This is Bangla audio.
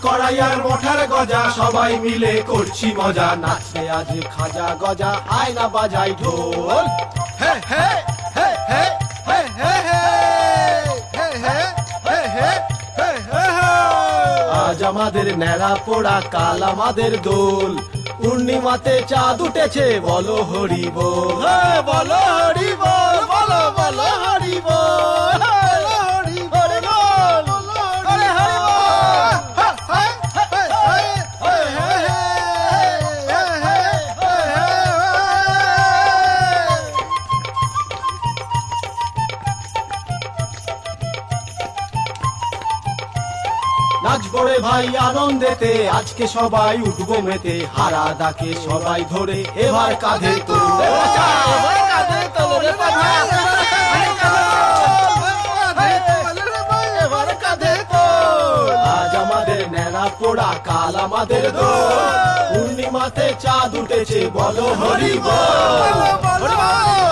কড়াই আর মঠার গজা সবাই মিলে করছি মজা, নাচতে আজ খাজা গজা আয় না বাজাই ঢোল। হে হে হে হে হে হে হে হে হে হে হে হে হে। আজ আমাদের ন্যাড়া পোড়া কাল আমাদের দোল, পূর্ণিমাতে চাঁদ উঠেছে বলো হরি বল, বলো হরি বল, বলো বলো হরি বল, বলো হরি বল, হরি হরি নাচবো রে ভাই আনন্দেতে, আজকে সবাই উঠবো মেতে, হারা দাকে সবাই ধরে এবার কাঁধে তুলবে, এবার কাঁধে তোলো রে বাবা, এবার কাঁধে তোল। আজ আমাদের ন্যাড়া পোড়া কাল আমাদের দোল, পূর্ণিমাতে চাঁদ উঠেছে বলো হরি বল, হরি বল।